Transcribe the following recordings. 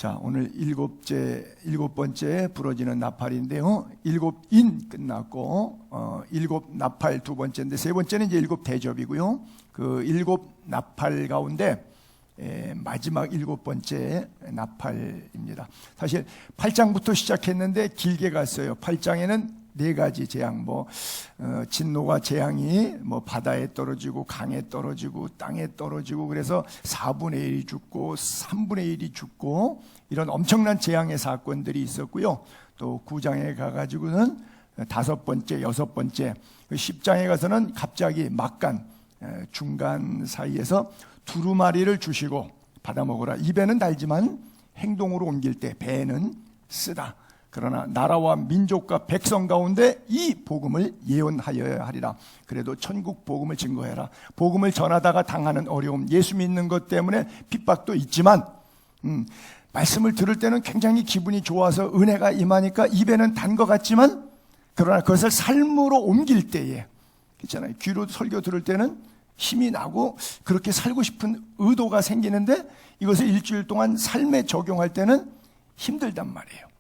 자, 오늘 일곱 번째 부러지는 나팔인데요. 일곱 인 끝났고, 일곱 나팔 두 번째인데, 세 번째는 이제 일곱 대접이고요. 그 일곱 나팔 가운데 마지막 일곱 번째 나팔입니다. 사실 8장부터 시작했는데 길게 갔어요. 8장에는 네 가지 재앙, 진노가 재앙이 바다에 떨어지고 강에 떨어지고 땅에 떨어지고, 그래서 4분의 1이 죽고 3분의 1이 죽고 이런 엄청난 재앙의 사건들이 있었고요. 또 9장에 가가지고는 5번째, 6번째, 10장에 가서는 갑자기 막간 중간 사이에서 두루마리를 주시고 받아 먹으라. 입에는 달지만 행동으로 옮길 때 배는 쓰다. 그러나 나라와 민족과 백성 가운데 이 복음을 예언하여야 하리라. 그래도 천국 복음을 증거해라. 복음을 전하다가 당하는 어려움, 예수 믿는 것 때문에 핍박도 있지만 말씀을 들을 때는 굉장히 기분이 좋아서 은혜가 임하니까 입에는 단 것 같지만, 그러나 그것을 삶으로 옮길 때에 있잖아요. 귀로 설교 들을 때는 힘이 나고 그렇게 살고 싶은 의도가 생기는데, 이것을 일주일 동안 삶에 적용할 때는 힘들단 말이에요.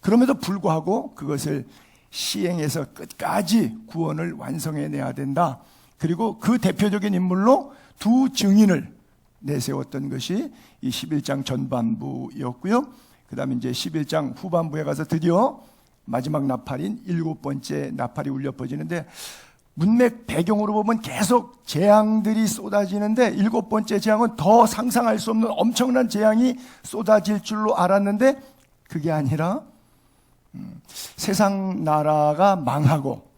그럼에도 불구하고 그것을 시행해서 끝까지 구원을 완성해내야 된다. 그리고 그 대표적인 인물로 두 증인을 내세웠던 것이 이 11장 전반부였고요. 그 다음에 이제 11장 후반부에 가서 드디어 마지막 나팔인 7번째 나팔이 울려 퍼지는데, 문맥 배경으로 보면 계속 재앙들이 쏟아지는데, 7번째 재앙은 더 상상할 수 없는 엄청난 재앙이 쏟아질 줄로 알았는데, 그게 아니라 세상 나라가 망하고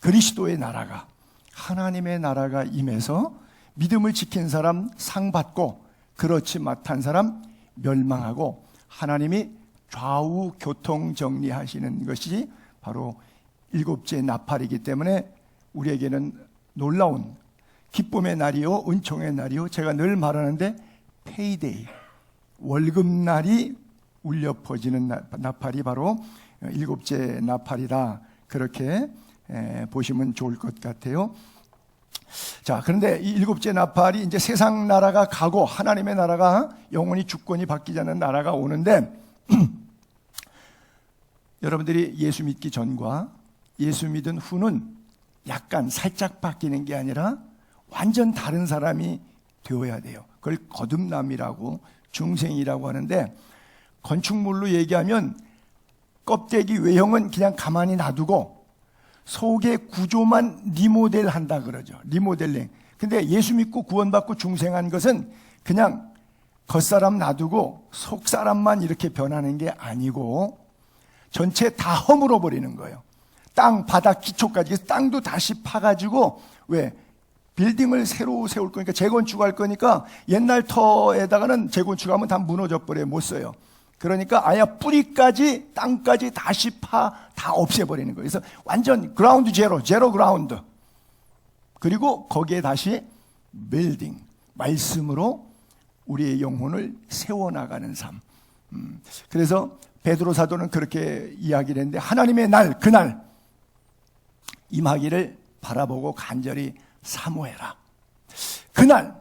그리스도의 나라가, 하나님의 나라가 임해서 믿음을 지킨 사람 상 받고 그렇지 못한 사람 멸망하고, 하나님이 좌우 교통 정리하시는 것이 바로 7째 나팔이기 때문에 우리에게는 놀라운 기쁨의 날이요, 은총의 날이요, 제가 늘 말하는데 페이데이, 월급날이 울려 퍼지는 나팔이 바로 7째 나팔이다. 그렇게 보시면 좋을 것 같아요. 자, 그런데 이 7째 나팔이 이제 세상 나라가 가고 하나님의 나라가 영원히 주권이 바뀌지 않는 나라가 오는데, 여러분들이 예수 믿기 전과 예수 믿은 후는 약간 살짝 바뀌는 게 아니라 완전 다른 사람이 되어야 돼요. 그걸 거듭남이라고, 중생이라고 하는데, 건축물로 얘기하면 껍데기 외형은 그냥 가만히 놔두고 속의 구조만 리모델 한다 그러죠. 리모델링. 근데 예수 믿고 구원받고 중생한 것은 그냥 겉사람 놔두고 속사람만 이렇게 변하는 게 아니고 전체 다 허물어 버리는 거예요. 땅, 바닥, 기초까지. 땅도 다시 파가지고, 왜? 빌딩을 새로 세울 거니까, 재건축할 거니까 옛날 터에다가는 재건축하면 다 무너져 버려요. 못 써요. 그러니까 아예 뿌리까지, 땅까지 다시 다 없애버리는 거예요. 그래서 완전 그라운드 제로 그라운드. 그리고 거기에 다시 빌딩, 말씀으로 우리의 영혼을 세워나가는 삶. 그래서 베드로 사도는 그렇게 이야기를 했는데, 하나님의 날, 그날 임하기를 바라보고 간절히 사모해라. 그날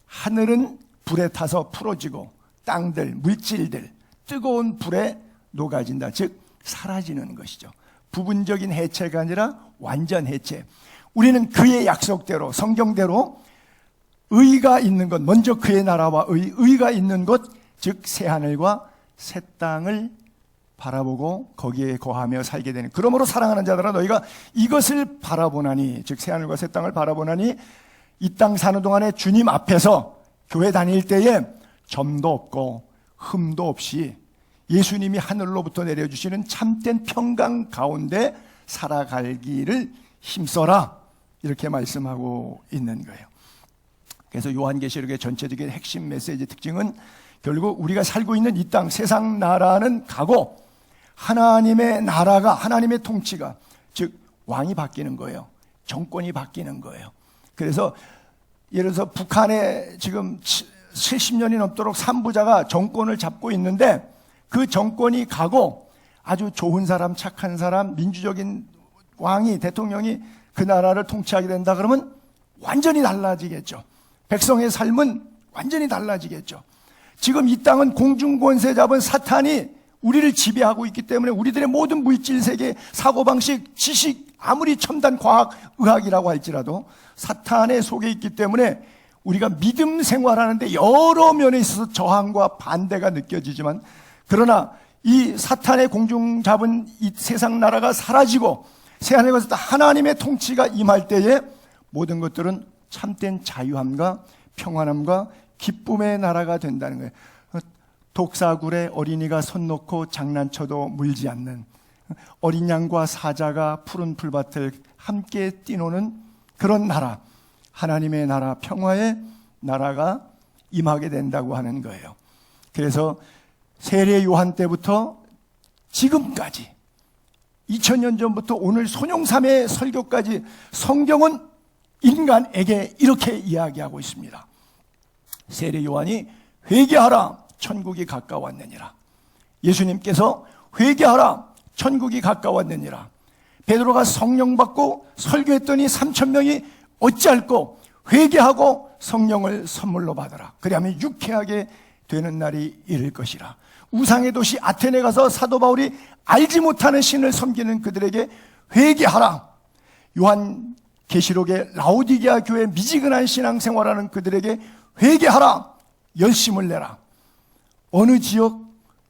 하늘은 불에 타서 풀어지고 땅들, 물질들 뜨거운 불에 녹아진다. 즉 사라지는 것이죠. 부분적인 해체가 아니라 완전 해체. 우리는 그의 약속대로, 성경대로 의가 있는 것, 먼저 그의 나라와 의가 있는 것, 즉 새하늘과 새 땅을 바라보고 거기에 거하며 살게 되는, 그러므로 사랑하는 자들아 너희가 이것을 바라보나니, 즉 새하늘과 새 땅을 바라보나니, 이 땅 사는 동안에 주님 앞에서 교회 다닐 때에 점도 없고 흠도 없이 예수님이 하늘로부터 내려주시는 참된 평강 가운데 살아가기를 힘써라, 이렇게 말씀하고 있는 거예요. 그래서 요한계시록의 전체적인 핵심 메시지 특징은 결국 우리가 살고 있는 이 땅, 세상 나라는 가고 하나님의 나라가, 하나님의 통치가, 즉 왕이 바뀌는 거예요. 정권이 바뀌는 거예요. 그래서 예를 들어서 북한에 지금 70년이 넘도록 삼부자가 정권을 잡고 있는데, 그 정권이 가고 아주 좋은 사람, 착한 사람, 민주적인 왕이, 대통령이 그 나라를 통치하게 된다 그러면 완전히 달라지겠죠. 백성의 삶은 완전히 달라지겠죠. 지금 이 땅은 공중권세 잡은 사탄이 우리를 지배하고 있기 때문에 우리들의 모든 물질세계, 사고방식, 지식, 아무리 첨단 과학, 의학이라고 할지라도 사탄의 속에 있기 때문에 우리가 믿음 생활하는데 여러 면에 있어서 저항과 반대가 느껴지지만, 그러나 이 사탄의 공중 잡은 이 세상 나라가 사라지고 새하늘에서 하나님의 통치가 임할 때에 모든 것들은 참된 자유함과 평안함과 기쁨의 나라가 된다는 거예요. 독사굴에 어린이가 손 놓고 장난쳐도 물지 않는, 어린 양과 사자가 푸른 풀밭을 함께 뛰노는 그런 나라, 하나님의 나라, 평화의 나라가 임하게 된다고 하는 거예요. 그래서 세례 요한 때부터 지금까지 2000년 전부터 오늘 손용삼의 설교까지 성경은 인간에게 이렇게 이야기하고 있습니다. 세례 요한이 회개하라, 천국이 가까웠느니라. 예수님께서 회개하라, 천국이 가까웠느니라. 베드로가 성령 받고 설교했더니 3,000명이 어찌할꼬 회개하고 성령을 선물로 받으라. 그리하면 유쾌하게 되는 날이 이를 것이라. 우상의 도시 아테네 가서 사도 바울이 알지 못하는 신을 섬기는 그들에게 회개하라. 요한 계시록의 라오디게아 교회 미지근한 신앙생활하는 그들에게 회개하라. 열심을 내라. 어느 지역,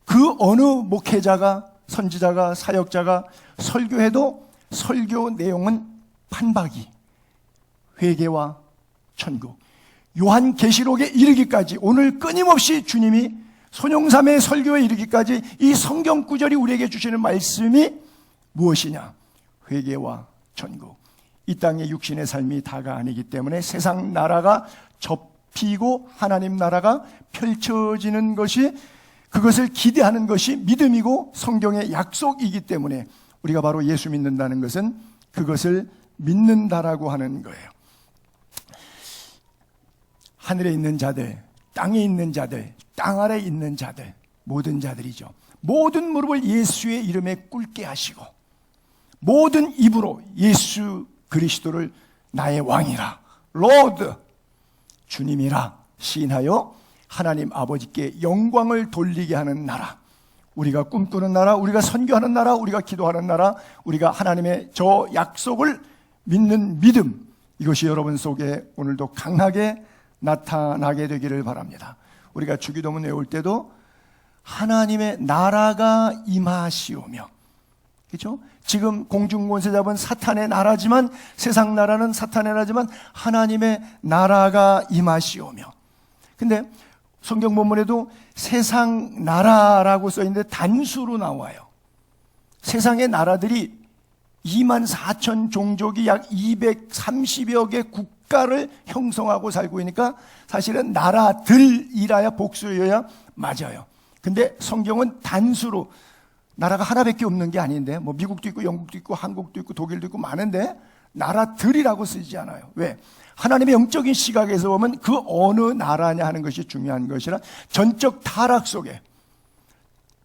그 어느 목회자가, 선지자가, 사역자가 설교해도 설교 내용은 판박이, 회개와 천국. 요한 계시록에 이르기까지, 오늘 끊임없이 주님이 손용삼의 설교에 이르기까지 이 성경 구절이 우리에게 주시는 말씀이 무엇이냐? 회개와 천국. 이 땅의 육신의 삶이 다가 아니기 때문에 세상 나라가 접히고 하나님 나라가 펼쳐지는 것이, 그것을 기대하는 것이 믿음이고 성경의 약속이기 때문에 우리가 바로 예수 믿는다는 것은 그것을 믿는다라고 하는 거예요. 하늘에 있는 자들, 땅에 있는 자들, 땅 아래 있는 자들, 모든 자들이죠. 모든 무릎을 예수의 이름에 꿇게 하시고 모든 입으로 예수 그리스도를 나의 왕이라, 로드, 주님이라 시인하여 하나님 아버지께 영광을 돌리게 하는 나라, 우리가 꿈꾸는 나라, 우리가 선교하는 나라, 우리가 기도하는 나라, 우리가 하나님의 저 약속을 믿는 믿음, 이것이 여러분 속에 오늘도 강하게 나타나게 되기를 바랍니다. 우리가 주기도문 외울 때도 하나님의 나라가 임하시오며, 그렇죠? 지금 공중권세 잡은 사탄의 나라지만, 세상 나라는 사탄의 나라지만 하나님의 나라가 임하시오며. 근데 성경 본문에도 세상 나라라고 써있는데 단수로 나와요. 세상의 나라들이 24,000 종족이 약 230여 개 국가를 형성하고 살고 있으니까 사실은 나라들이라야 복수여야 맞아요. 근데 성경은 단수로, 나라가 하나밖에 없는 게 아닌데, 뭐 미국도 있고 영국도 있고 한국도 있고 독일도 있고 많은데 나라들이라고 쓰지 않아요. 왜? 하나님의 영적인 시각에서 보면 그 어느 나라냐 하는 것이 중요한 것이라, 전적 타락 속에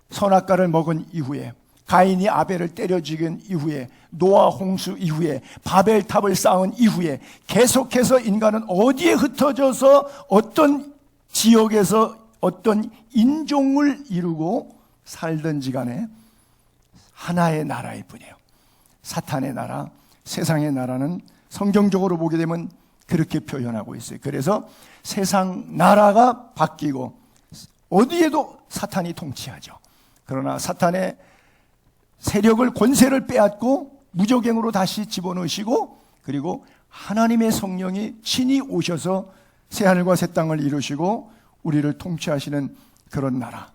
선악과를 먹은 이후에, 가인이 아벨을 때려 죽인 이후에, 노아 홍수 이후에, 바벨탑을 쌓은 이후에 계속해서 인간은 어디에 흩어져서 어떤 지역에서 어떤 인종을 이루고 살든지 간에 하나의 나라일 뿐이에요. 사탄의 나라, 세상의 나라는 성경적으로 보게 되면 그렇게 표현하고 있어요. 그래서 세상 나라가 바뀌고 어디에도 사탄이 통치하죠. 그러나 사탄의 세력을, 권세를 빼앗고 무적행으로 다시 집어넣으시고, 그리고 하나님의 성령이 친히 오셔서 새하늘과 새 땅을 이루시고 우리를 통치하시는 그런 나라,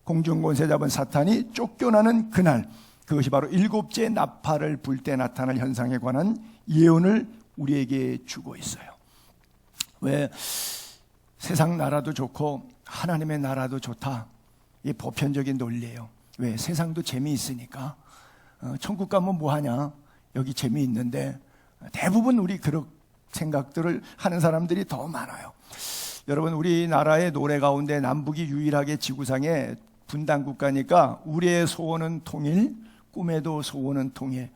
공중권세 잡은 사탄이 쫓겨나는 그날, 그것이 바로 일곱째 나팔을 불 때 나타날 현상에 관한 예언을 우리에게 주고 있어요. 왜 세상 나라도 좋고 하나님의 나라도 좋다, 이 보편적인 논리예요. 왜? 세상도 재미있으니까. 천국 가면 뭐하냐, 여기 재미있는데, 대부분 우리 그런 생각들을 하는 사람들이 더 많아요. 여러분, 우리나라의 노래 가운데 남북이 유일하게 지구상에 분단 국가니까 우리의 소원은 통일, 꿈에도 소원은 통일.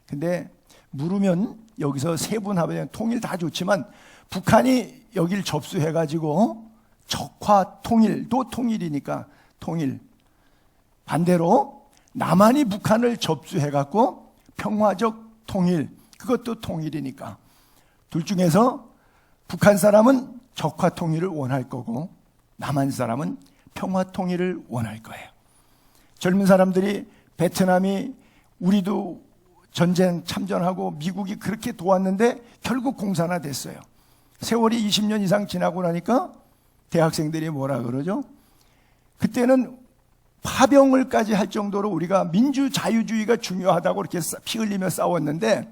근데 물으면 여기서 세 분 하면 통일 다 좋지만 북한이 여길 접수해가지고 적화 통일도 통일이니까 통일. 반대로 남한이 북한을 접수해갖고 평화적 통일, 그것도 통일이니까. 둘 중에서 북한 사람은 적화 통일을 원할 거고 남한 사람은 평화 통일을 원할 거예요. 젊은 사람들이 베트남이 우리도 전쟁 참전하고 미국이 그렇게 도왔는데 결국 공산화됐어요. 세월이 20년 이상 지나고 나니까 대학생들이 뭐라 그러죠? 그때는 파병을까지 할 정도로 우리가 민주자유주의가 중요하다고 이렇게 피 흘리며 싸웠는데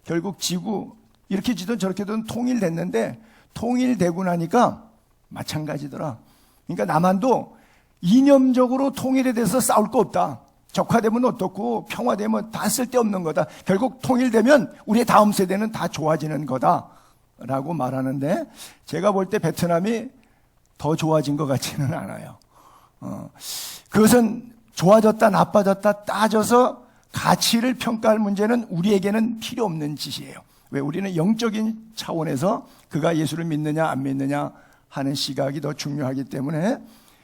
결국 지구 이렇게 지든 저렇게 든 통일됐는데 통일되고 나니까 마찬가지더라. 그러니까 남한도 이념적으로 통일에 대해서 싸울 거 없다. 적화되면 어떻고 평화되면 다 쓸데없는 거다. 결국 통일되면 우리의 다음 세대는 다 좋아지는 거다 라고 말하는데 제가 볼 때 베트남이 더 좋아진 것 같지는 않아요. 그것은 좋아졌다 나빠졌다 따져서 가치를 평가할 문제는 우리에게는 필요 없는 짓이에요. 왜? 우리는 영적인 차원에서 그가 예수를 믿느냐 안 믿느냐 하는 시각이 더 중요하기 때문에.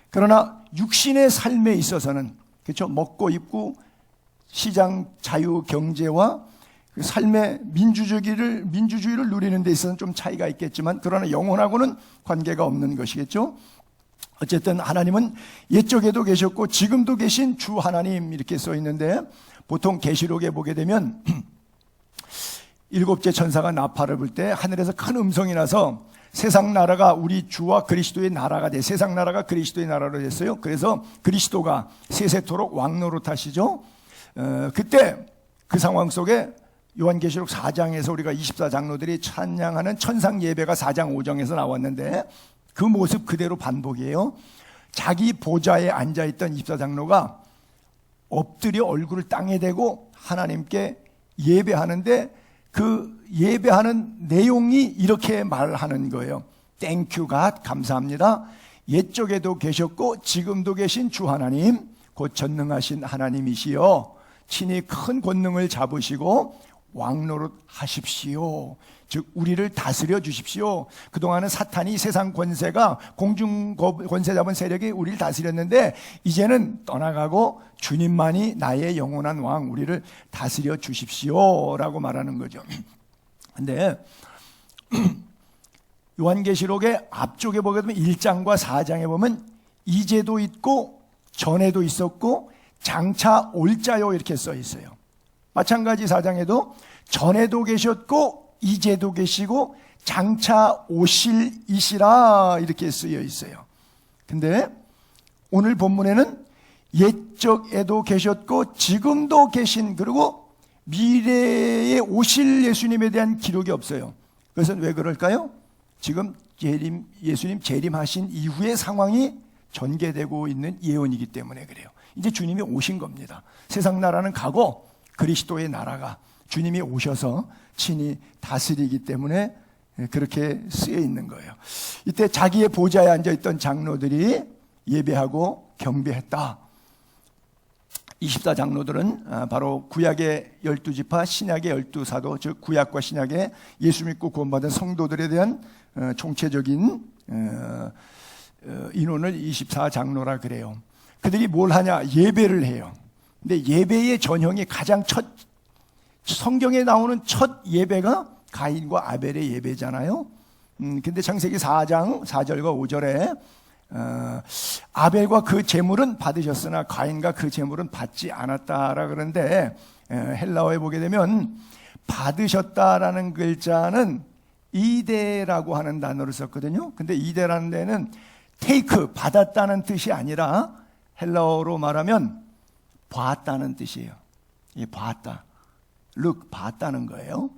그러나 육신의 삶에 있어서는 그렇죠? 먹고 입고 시장 자유 경제와 그 삶의 민주주의를 누리는 데 있어서는 좀 차이가 있겠지만 그러나 영혼하고는 관계가 없는 것이겠죠. 어쨌든 하나님은 옛적에도 계셨고 지금도 계신 주 하나님 이렇게 써 있는데 보통 계시록에 보게 되면 일곱째 천사가 나팔을 불 때 하늘에서 큰 음성이 나서 세상 나라가 우리 주와 그리스도의 나라가 돼. 세상 나라가 그리스도의 나라로 됐어요. 그래서 그리스도가 세세토록 왕노릇하시죠. 그때 그 상황 속에 요한계시록 4장에서 우리가 24장로들이 찬양하는 천상 예배가 4장 5장에서 나왔는데 그 모습 그대로 반복이에요. 자기 보좌에 앉아있던 24장로가 엎드려 얼굴을 땅에 대고 하나님께 예배하는데 그 예배하는 내용이 이렇게 말하는 거예요. Thank you God, 감사합니다. 옛적에도 계셨고 지금도 계신 주 하나님, 곧 전능하신 하나님이시여 친히 큰 권능을 잡으시고 왕노릇 하십시오. 즉 우리를 다스려 주십시오. 그동안은 사탄이 세상 권세가 공중 권세 잡은 세력이 우리를 다스렸는데 이제는 떠나가고 주님만이 나의 영원한 왕, 우리를 다스려 주십시오 라고 말하는 거죠. 근데 요한계시록의 앞쪽에 보게 되면 1장과 4장에 보면 이제도 있고 전에도 있었고 장차 올 자요 이렇게 써 있어요. 마찬가지 4장에도 전에도 계셨고 이제도 계시고 장차 오실 이시라 이렇게 쓰여 있어요. 근데 오늘 본문에는 옛적에도 계셨고 지금도 계신 그리고 미래에 오실 예수님에 대한 기록이 없어요. 그것은 왜 그럴까요? 지금 예수님 재림하신 이후의 상황이 전개되고 있는 예언이기 때문에 그래요. 이제 주님이 오신 겁니다. 세상 나라는 가고 그리스도의 나라가 주님이 오셔서 친히 다스리기 때문에 그렇게 쓰여 있는 거예요. 이때 자기의 보좌에 앉아있던 장로들이 예배하고 경배했다. 24장로들은 바로 구약의 12지파, 신약의 12사도, 즉 구약과 신약의 예수 믿고 구원받은 성도들에 대한 총체적인 인원을 24장로라 그래요. 그들이 뭘 하냐? 예배를 해요. 근데 예배의 전형이 가장 성경에 나오는 첫 예배가 가인과 아벨의 예배잖아요. 근데 창세기 4장 4절과 5절에 아벨과 그 제물은 받으셨으나 가인과 그 제물은 받지 않았다라 그러는데 헬라어에 보게 되면 받으셨다라는 글자는 이데라고 하는 단어를 썼거든요. 근데 이데라는 데는 테이크, 받았다는 뜻이 아니라 헬라어로 말하면 봤다는 뜻이에요. 봤다. look, 봤다는 거예요.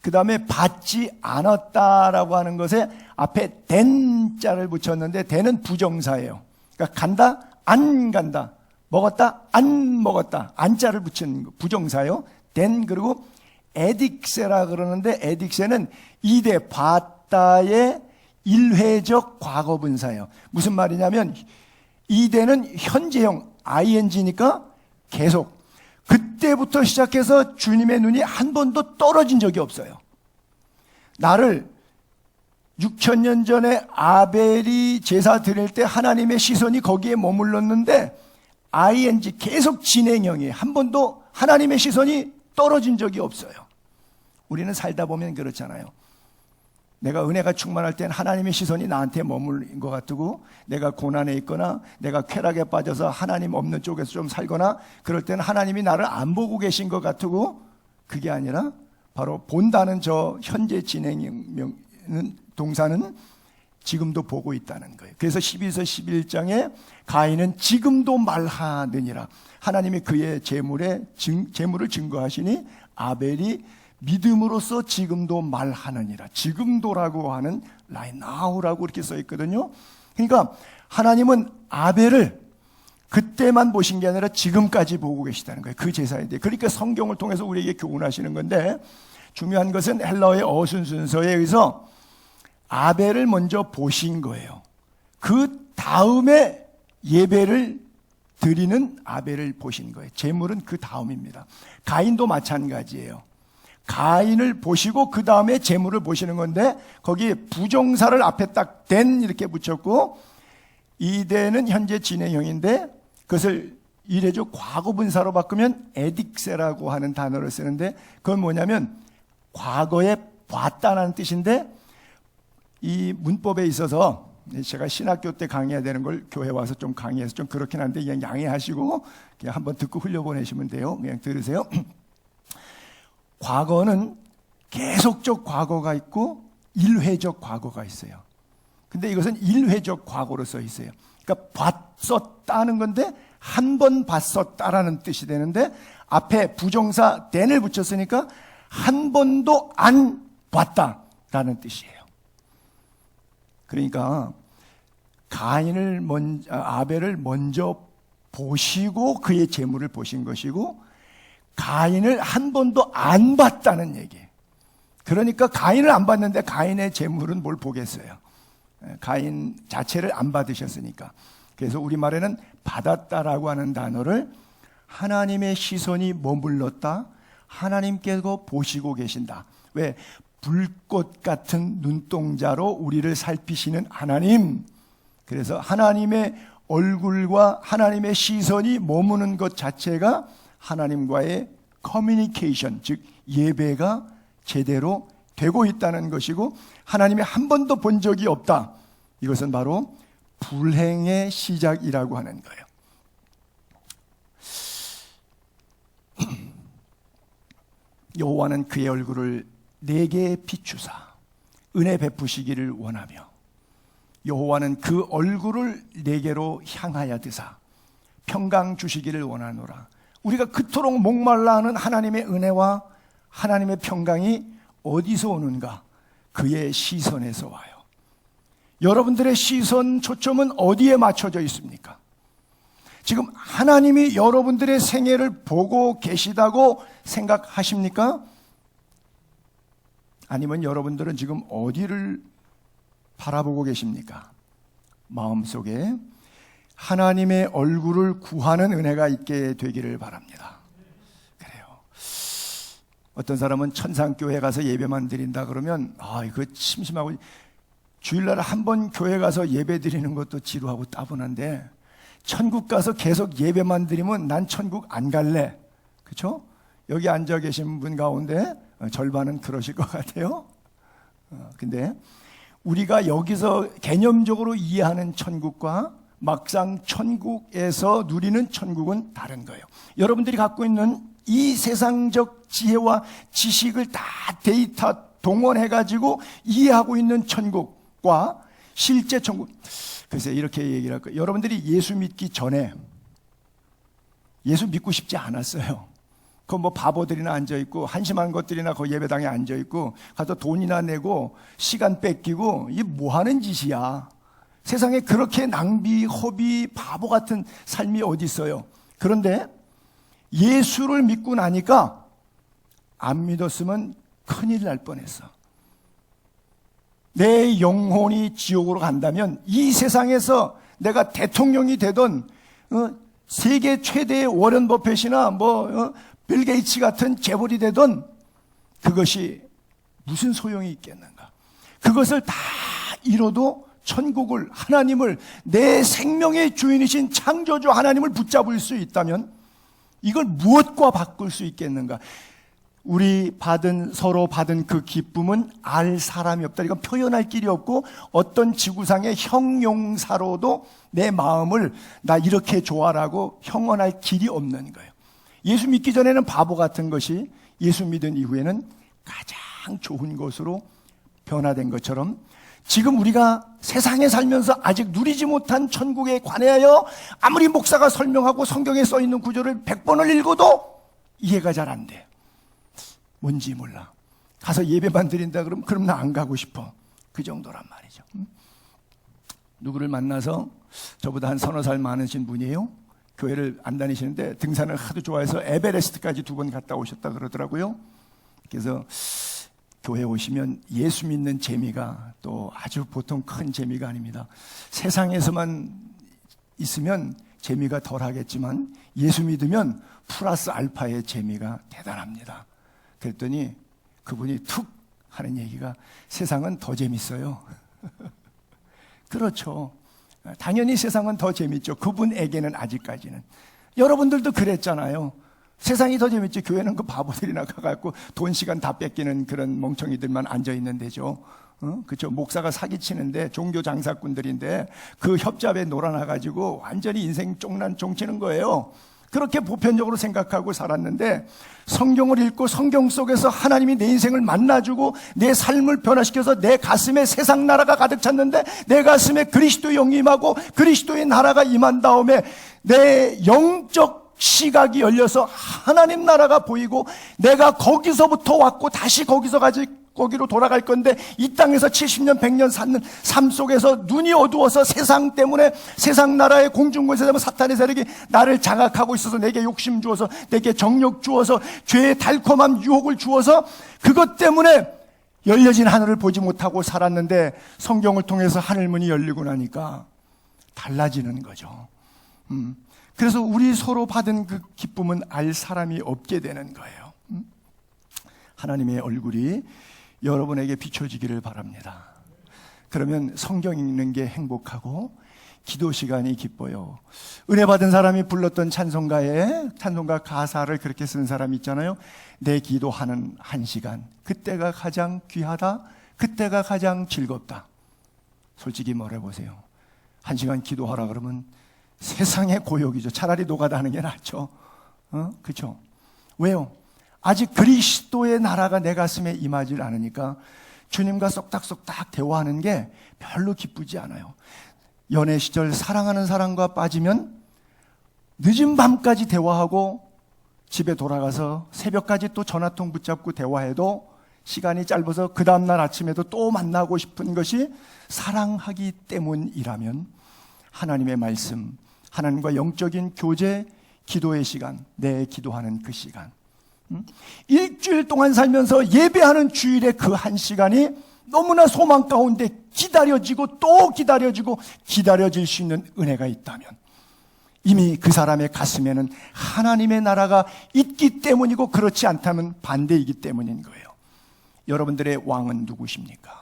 그 다음에 받지 않았다라고 하는 것에 앞에 된 자를 붙였는데 된은 부정사예요. 그러니까 간다, 안 간다. 먹었다, 안 먹었다. 안 자를 붙이는 거 부정사예요. 된 그리고 에딕세라 그러는데 에딕세는 이대 봤다의 일회적 과거분사예요. 무슨 말이냐면 이대는 현재형 ing니까 계속 그때부터 시작해서 주님의 눈이 한 번도 떨어진 적이 없어요. 나를 6,000년 전에 아벨이 제사 드릴 때 하나님의 시선이 거기에 머물렀는데 ing 계속 진행형이에요. 한 번도 하나님의 시선이 떨어진 적이 없어요. 우리는 살다 보면 그렇잖아요. 내가 은혜가 충만할 땐 하나님의 시선이 나한테 머물린 것 같고, 내가 고난에 있거나 내가 쾌락에 빠져서 하나님 없는 쪽에서 좀 살거나 그럴 때는 하나님이 나를 안 보고 계신 것 같고, 그게 아니라 바로 본다는 저 현재 진행 동사는 지금도 보고 있다는 거예요. 그래서 12서 11장에 가인은 지금도 말하느니라. 하나님이 그의 재물을 증거하시니 아벨이 믿음으로써 지금도 말하느니라. 지금도라고 하는 right now라고 이렇게 써 있거든요. 그러니까 하나님은 아벨을 그때만 보신 게 아니라 지금까지 보고 계시다는 거예요. 그 제사에 대해. 그러니까 성경을 통해서 우리에게 교훈하시는 건데, 중요한 것은 헬라어의 어순 순서에 의해서 아벨을 먼저 보신 거예요. 그 다음에 예배를 드리는 아벨을 보신 거예요. 제물은 그 다음입니다. 가인도 마찬가지예요. 가인을 보시고 그 다음에 제물을 보시는 건데, 거기에 부정사를 앞에 딱 된 이렇게 붙였고, 이 대는 현재 진행형인데 그것을 이례적 과거분사로 바꾸면 에딕세라고 하는 단어를 쓰는데, 그건 뭐냐면 과거에 봤다는 뜻인데, 이 문법에 있어서 제가 신학교 때 강의해야 되는 걸 교회 와서 좀 강의해서 좀 그렇긴 한데 그냥 양해하시고 그냥 한번 듣고 흘려보내시면 돼요. 그냥 들으세요. 과거는 계속적 과거가 있고 일회적 과거가 있어요. 근데 이것은 일회적 과거로 써 있어요. 그러니까 봤었다는 건데 한 번 봤었다라는 뜻이 되는데, 앞에 부정사 then을 붙였으니까 한 번도 안 봤다라는 뜻이에요. 그러니까 아벨을 먼저 보시고 그의 재물을 보신 것이고, 가인을 한 번도 안 봤다는 얘기예요. 그러니까 가인을 안 봤는데 가인의 재물은 뭘 보겠어요? 가인 자체를 안 받으셨으니까. 그래서 우리말에는 받았다라고 하는 단어를 하나님의 시선이 머물렀다, 하나님께서 보시고 계신다. 왜? 불꽃 같은 눈동자로 우리를 살피시는 하나님. 그래서 하나님의 얼굴과 하나님의 시선이 머무는 것 자체가 하나님과의 커뮤니케이션, 즉 예배가 제대로 되고 있다는 것이고, 하나님이 한 번도 본 적이 없다. 이것은 바로 불행의 시작이라고 하는 거예요. 여호와는 그의 얼굴을 내게 비추사 은혜 베푸시기를 원하며, 여호와는 그 얼굴을 내게로 향하여 드사 평강 주시기를 원하노라. 우리가 그토록 목말라 하는 하나님의 은혜와 하나님의 평강이 어디서 오는가? 그의 시선에서 와요. 여러분들의 시선 초점은 어디에 맞춰져 있습니까? 지금 하나님이 여러분들의 생애를 보고 계시다고 생각하십니까? 아니면 여러분들은 지금 어디를 바라보고 계십니까? 마음속에 하나님의 얼굴을 구하는 은혜가 있게 되기를 바랍니다. 그래요. 어떤 사람은 천상교회 가서 예배만 드린다 그러면 이거 심심하고, 주일날 한 번 교회 가서 예배 드리는 것도 지루하고 따분한데 천국 가서 계속 예배만 드리면 난 천국 안 갈래. 그렇죠? 여기 앉아 계신 분 가운데 절반은 그러실 것 같아요. 근데 우리가 여기서 개념적으로 이해하는 천국과 막상 천국에서 누리는 천국은 다른 거예요. 여러분들이 갖고 있는 이 세상적 지혜와 지식을 다 데이터 동원해가지고 이해하고 있는 천국과 실제 천국, 그래서 이렇게 얘기를 할 거예요. 여러분들이 예수 믿기 전에 예수 믿고 싶지 않았어요. 그 뭐 바보들이나 앉아있고 한심한 것들이나 그 예배당에 앉아있고 가서 돈이나 내고 시간 뺏기고, 이게 뭐 하는 짓이야. 세상에 그렇게 낭비, 허비, 바보 같은 삶이 어디 있어요. 그런데 예수를 믿고 나니까 안 믿었으면 큰일 날 뻔했어. 내 영혼이 지옥으로 간다면 이 세상에서 내가 대통령이 되던 세계 최대의 워런 버핏이나 빌 게이츠 같은 재벌이 되던 그것이 무슨 소용이 있겠는가. 그것을 다 이뤄도 천국을, 하나님을, 내 생명의 주인이신 창조주 하나님을 붙잡을 수 있다면 이걸 무엇과 바꿀 수 있겠는가? 우리 서로 받은 그 기쁨은 알 사람이 없다. 이건 표현할 길이 없고 어떤 지구상의 형용사로도 내 마음을 나 이렇게 좋아라고 형언할 길이 없는 거예요. 예수 믿기 전에는 바보 같은 것이 예수 믿은 이후에는 가장 좋은 것으로 변화된 것처럼 지금 우리가 세상에 살면서 아직 누리지 못한 천국에 관하여 아무리 목사가 설명하고 성경에 써 있는 구절을 100번을 읽어도 이해가 잘 안 돼요. 뭔지 몰라. 가서 예배만 드린다 그럼 나 안 가고 싶어. 그 정도란 말이죠. 누구를 만나서 저보다 한 서너 살 많으신 분이에요. 교회를 안 다니시는데 등산을 하도 좋아해서 에베레스트까지 2번 갔다 오셨다 그러더라고요. 그래서 교회 오시면 예수 믿는 재미가 또 아주 보통 큰 재미가 아닙니다. 세상에서만 있으면 재미가 덜 하겠지만 예수 믿으면 플러스 알파의 재미가 대단합니다. 그랬더니 그분이 툭 하는 얘기가 세상은 더 재밌어요. 그렇죠. 당연히 세상은 더 재밌죠. 그분에게는 아직까지는. 여러분들도 그랬잖아요. 세상이 더 재밌지. 교회는 그 바보들이나 가갖고 돈 시간 다 뺏기는 그런 멍청이들만 앉아있는 데죠. 그렇죠. 목사가 사기치는데 종교 장사꾼들인데 그 협잡에 놀아나가지고 완전히 인생 종치는 거예요. 그렇게 보편적으로 생각하고 살았는데 성경을 읽고 성경 속에서 하나님이 내 인생을 만나주고 내 삶을 변화시켜서 내 가슴에 세상 나라가 가득 찼는데 내 가슴에 그리스도의 영이 임하고 그리스도의 나라가 임한 다음에 내 영적 시각이 열려서 하나님 나라가 보이고 내가 거기서부터 왔고 다시 거기로 돌아갈 건데 이 땅에서 70년 100년 사는 삶 속에서 눈이 어두워서 세상 때문에 세상 나라의 공중권세 사탄의 세력이 나를 장악하고 있어서 내게 욕심 주어서 내게 정욕 주어서 죄의 달콤한 유혹을 주어서 그것 때문에 열려진 하늘을 보지 못하고 살았는데 성경을 통해서 하늘문이 열리고 나니까 달라지는 거죠. 그래서 우리 서로 받은 그 기쁨은 알 사람이 없게 되는 거예요. 하나님의 얼굴이 여러분에게 비춰지기를 바랍니다. 그러면 성경 읽는 게 행복하고 기도 시간이 기뻐요. 은혜 받은 사람이 불렀던 찬송가 가사를 그렇게 쓴 사람이 있잖아요. 내 기도하는 1시간, 그때가 가장 귀하다, 그때가 가장 즐겁다. 솔직히 말해보세요. 1시간 기도하라 그러면 세상의 고역이죠. 차라리 노가다 하는 게 낫죠. 그렇죠? 왜요? 아직 그리스도의 나라가 내 가슴에 임하지 않으니까 주님과 쏙닥쏙닥 대화하는 게 별로 기쁘지 않아요. 연애 시절 사랑하는 사람과 빠지면 늦은 밤까지 대화하고 집에 돌아가서 새벽까지 또 전화통 붙잡고 대화해도 시간이 짧아서 그 다음날 아침에도 또 만나고 싶은 것이 사랑하기 때문이라면 하나님의 말씀, 하나님과 영적인 교제, 기도의 시간, 내 기도하는 그 시간, 일주일 동안 살면서 예배하는 주일의 그 1시간이 너무나 소망 가운데 기다려지고 또 기다려지고 기다려질 수 있는 은혜가 있다면 이미 그 사람의 가슴에는 하나님의 나라가 있기 때문이고 그렇지 않다면 반대이기 때문인 거예요. 여러분들의 왕은 누구십니까?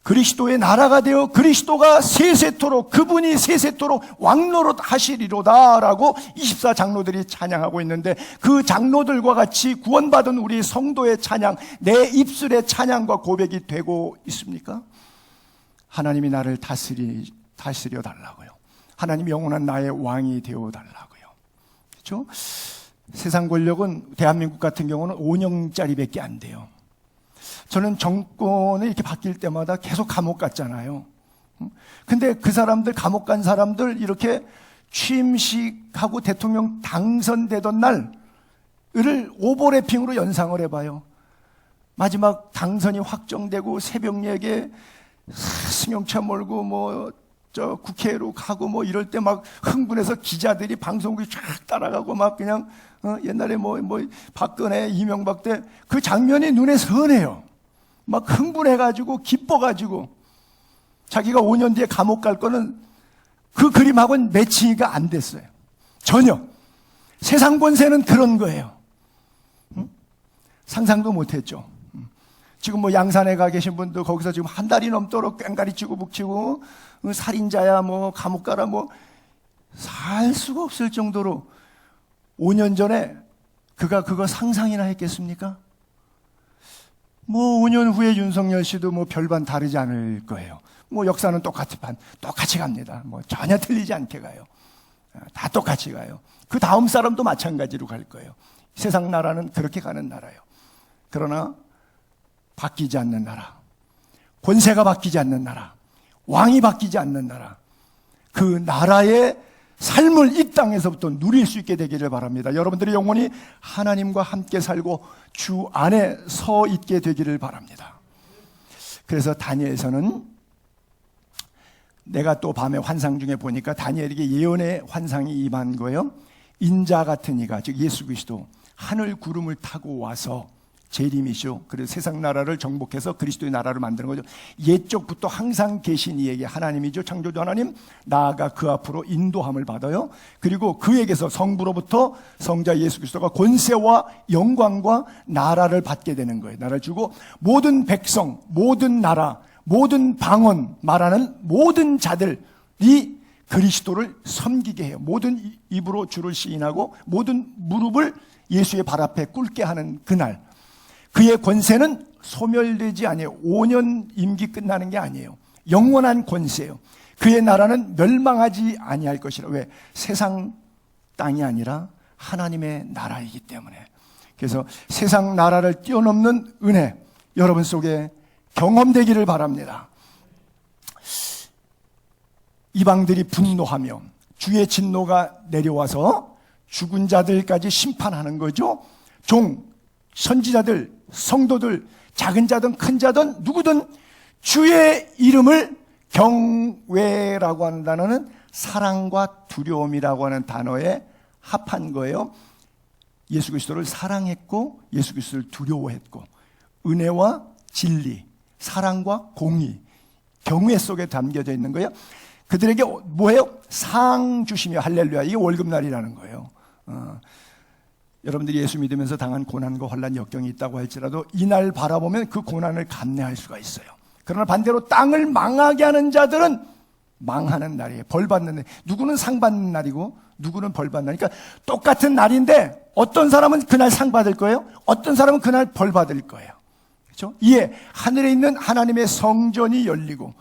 그리스도의 나라가 되어 그리스도가 세세토록, 그분이 세세토록 왕노릇 하시리로다라고 24장로들이 찬양하고 있는데 그 장로들과 같이 구원받은 우리 성도의 찬양, 내 입술의 찬양과 고백이 되고 있습니까? 하나님이 나를 다스려 달라고요. 하나님이 영원한 나의 왕이 되어 달라고요. 그렇죠? 세상 권력은 대한민국 같은 경우는 5년짜리밖에 안 돼요. 저는 정권이 이렇게 바뀔 때마다 계속 감옥 갔잖아요. 근데 그 사람들, 감옥 간 사람들 이렇게 취임식하고 대통령 당선되던 날을 오버래핑으로 연상을 해봐요. 마지막 당선이 확정되고 새벽녘에 승용차 몰고 국회로 가고 이럴 때 막 흥분해서 기자들이 방송국이 쫙 따라가고 막 그냥 옛날에 박근혜, 이명박 때 그 장면이 눈에 선해요. 막 흥분해가지고 기뻐가지고 자기가 5년 뒤에 감옥 갈 거는 그 그림하고는 매치가 안 됐어요. 전혀. 세상 권세는 그런 거예요. 상상도 못했죠. 지금 뭐 양산에 가 계신 분도 거기서 지금 한 달이 넘도록 꽹가리 치고 북치고 살인자야 뭐 감옥 가라 뭐 살 수가 없을 정도로 5년 전에 그가 그거 상상이나 했겠습니까? 뭐 5년 후에 윤석열 씨도 뭐 별반 다르지 않을 거예요. 뭐 역사는 똑같이 갑니다. 뭐 전혀 틀리지 않게 가요. 다 똑같이 가요. 그 다음 사람도 마찬가지로 갈 거예요. 세상 나라는 그렇게 가는 나라예요. 그러나 바뀌지 않는 나라, 권세가 바뀌지 않는 나라, 왕이 바뀌지 않는 나라, 그 나라의 삶을 이 땅에서부터 누릴 수 있게 되기를 바랍니다. 여러분들의 영혼이 하나님과 함께 살고 주 안에 서 있게 되기를 바랍니다. 그래서 다니엘서는 내가 또 밤에 환상 중에 보니까 다니엘에게 예언의 환상이 임한 거예요. 인자 같은 이가, 즉 예수 그리스도, 하늘 구름을 타고 와서 재림이죠. 그래서 세상 나라를 정복해서 그리스도의 나라를 만드는 거죠. 옛적부터 항상 계신 이에게, 하나님이죠, 창조주 하나님, 나아가 그 앞으로 인도함을 받아요. 그리고 그에게서 성부로부터 성자 예수 그리스도가 권세와 영광과 나라를 받게 되는 거예요. 나라를 주고 모든 백성, 모든 나라, 모든 방언 말하는 모든 자들이 그리스도를 섬기게 해요. 모든 입으로 주를 시인하고 모든 무릎을 예수의 발 앞에 꿇게 하는 그날, 그의 권세는 소멸되지 아니에요. 5년 임기 끝나는 게 아니에요. 영원한 권세예요. 그의 나라는 멸망하지 아니할 것이라. 왜? 세상 땅이 아니라 하나님의 나라이기 때문에. 그래서 세상 나라를 뛰어넘는 은혜 여러분 속에 경험되기를 바랍니다. 이방들이 분노하며 주의 진노가 내려와서 죽은 자들까지 심판하는 거죠. 선지자들, 성도들, 작은 자든 큰 자든 누구든 주의 이름을 경외라고 하는 단어는 사랑과 두려움이라고 하는 단어에 합한 거예요. 예수 그리스도를 사랑했고 예수 그리스도를 두려워했고 은혜와 진리, 사랑과 공의, 경외 속에 담겨져 있는 거예요. 그들에게 뭐예요? 상 주시며 할렐루야. 이게 월급날이라는 거예요. 여러분들이 예수 믿으면서 당한 고난과 환난, 역경이 있다고 할지라도 이날 바라보면 그 고난을 감내할 수가 있어요. 그러나 반대로 땅을 망하게 하는 자들은 망하는 날이에요. 벌 받는 날. 누구는 상 받는 날이고 누구는 벌 받는 날. 그러니까 똑같은 날인데 어떤 사람은 그날 상 받을 거예요. 어떤 사람은 그날 벌 받을 거예요. 그렇죠? 이에 하늘에 있는 하나님의 성전이 열리고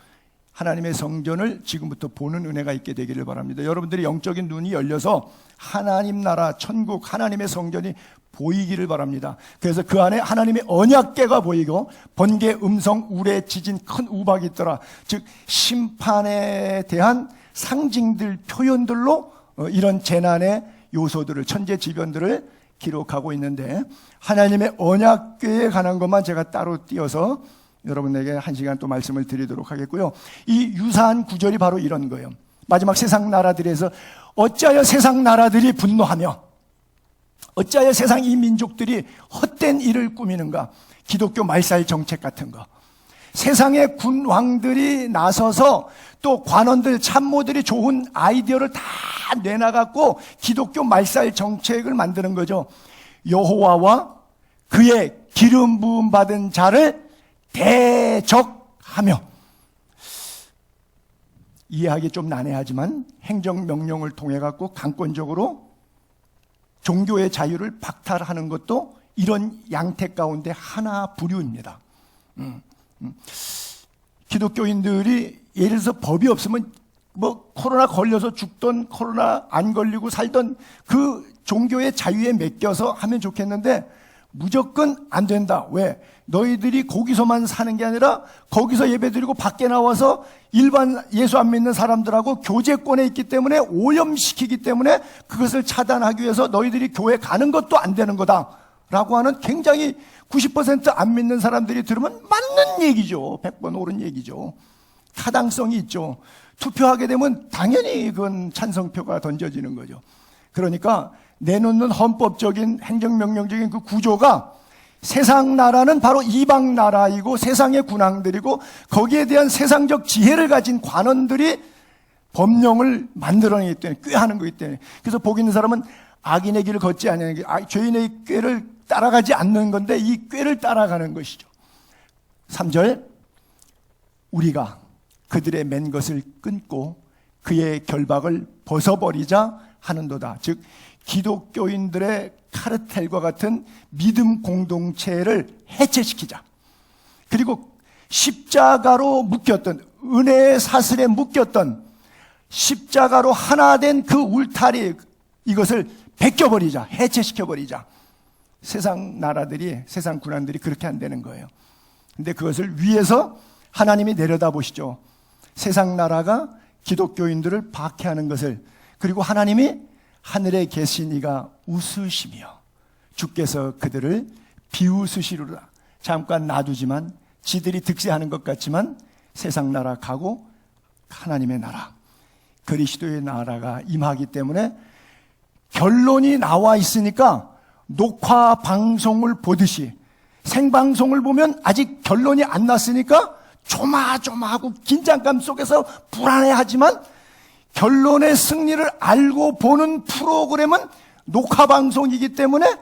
하나님의 성전을 지금부터 보는 은혜가 있게 되기를 바랍니다. 여러분들이 영적인 눈이 열려서 하나님 나라, 천국, 하나님의 성전이 보이기를 바랍니다. 그래서 그 안에 하나님의 언약궤가 보이고 번개, 음성, 우레, 지진, 큰 우박이 있더라. 즉 심판에 대한 상징들, 표현들로 이런 재난의 요소들을, 천재지변들을 기록하고 있는데 하나님의 언약궤에 관한 것만 제가 따로 띄어서 여러분에게 한 시간 또 말씀을 드리도록 하겠고요. 이 유사한 구절이 바로 이런 거예요. 마지막 세상 나라들에서 어찌하여 세상 나라들이 분노하며 어찌하여 세상 이 민족들이 헛된 일을 꾸미는가. 기독교 말살 정책 같은 거. 세상의 군왕들이 나서서 또 관원들, 참모들이 좋은 아이디어를 다 내놔갖고 기독교 말살 정책을 만드는 거죠. 여호와와 그의 기름 부음 받은 자를 대적하며, 이해하기 좀 난해하지만 행정명령을 통해 갖고 강권적으로 종교의 자유를 박탈하는 것도 이런 양태 가운데 하나 부류입니다. 기독교인들이 예를 들어서 법이 없으면 뭐 코로나 걸려서 죽던, 코로나 안 걸리고 살던 그 종교의 자유에 맡겨서 하면 좋겠는데 무조건 안 된다. 왜? 너희들이 거기서만 사는 게 아니라 거기서 예배드리고 밖에 나와서 일반 예수 안 믿는 사람들하고 교제권에 있기 때문에 오염시키기 때문에 그것을 차단하기 위해서 너희들이 교회 가는 것도 안 되는 거다 라고 하는, 굉장히 90% 안 믿는 사람들이 들으면 맞는 얘기죠. 100번 옳은 얘기죠. 타당성이 있죠. 투표하게 되면 당연히 그건 찬성표가 던져지는 거죠. 그러니까 내놓는 헌법적인 행정명령적인 그 구조가, 세상 나라는 바로 이방 나라이고 세상의 군왕들이고 거기에 대한 세상적 지혜를 가진 관원들이 법령을 만들어내기 때문에, 꾀하는 거기 때문에. 그래서 복 있는 사람은 악인의 길을 걷지 아니하는 게, 죄인의 꾀를 따라가지 않는 건데 이 꾀를 따라가는 것이죠. 3절, 우리가 그들의 맨 것을 끊고 그의 결박을 벗어버리자 하는도다. 즉 기독교인들의 카르텔과 같은 믿음 공동체를 해체시키자. 그리고 십자가로 묶였던, 은혜의 사슬에 묶였던, 십자가로 하나 된 그 울타리, 이것을 벗겨버리자, 해체시켜버리자. 세상 나라들이, 세상 군왕들이 그렇게 안 되는 거예요. 근데 그것을 위에서 하나님이 내려다보시죠. 세상 나라가 기독교인들을 박해하는 것을, 그리고 하나님이 하늘에 계신 이가 웃으시며 주께서 그들을 비웃으시리라. 잠깐 놔두지만, 지들이 득세하는 것 같지만 세상 나라 가고 하나님의 나라, 그리스도의 나라가 임하기 때문에 결론이 나와 있으니까 녹화 방송을 보듯이, 생방송을 보면 아직 결론이 안 났으니까 조마조마하고 긴장감 속에서 불안해하지만, 결론의 승리를 알고 보는 프로그램은 녹화 방송이기 때문에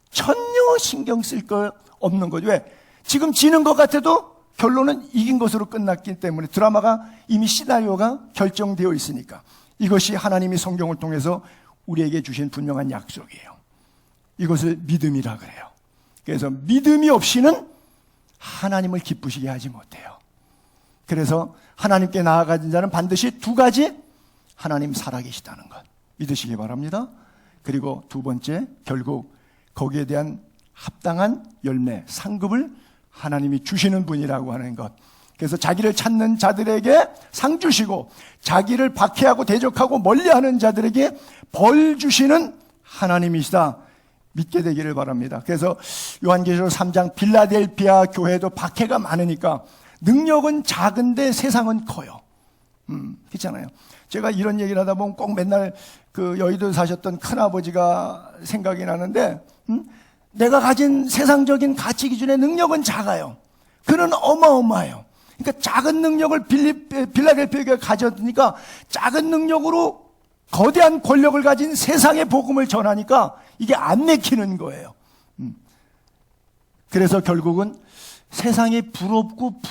전혀 신경 쓸 거 없는 거죠. 왜? 지금 지는 것 같아도 결론은 이긴 것으로 끝났기 때문에, 드라마가 이미 시나리오가 결정되어 있으니까. 이것이 하나님이 성경을 통해서 우리에게 주신 분명한 약속이에요. 이것을 믿음이라 그래요. 그래서 믿음이 없이는 하나님을 기쁘시게 하지 못해요. 그래서 하나님께 나아가는 자는 반드시 두 가지, 하나님 살아계시다는 것 믿으시기 바랍니다. 그리고 두 번째, 결국 거기에 대한 합당한 열매, 상급을 하나님이 주시는 분이라고 하는 것. 그래서 자기를 찾는 자들에게 상 주시고, 자기를 박해하고 대적하고 멀리하는 자들에게 벌 주시는 하나님이시다, 믿게 되기를 바랍니다. 그래서 요한계시록 3장 빌라델피아 교회도 박해가 많으니까, 능력은 작은데 세상은 커요. 그렇잖아요. 제가 이런 얘기를 하다 보면 꼭 맨날 그 여의도에 사셨던 큰아버지가 생각이 나는데, 내가 가진 세상적인 가치 기준의 능력은 작아요. 그는 어마어마해요. 그러니까 작은 능력을 빌라델피아가 가졌으니까 작은 능력으로 거대한 권력을 가진 세상의 복음을 전하니까 이게 안 내키는 거예요. 그래서 결국은 세상이 부럽고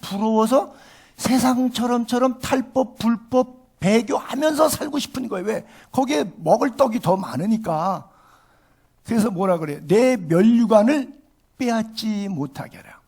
부러워서 세상처럼 탈법, 불법, 배교하면서 살고 싶은 거예요. 왜? 거기에 먹을 떡이 더 많으니까. 그래서 뭐라 그래요? 내 면류관을 빼앗지 못하게 하라.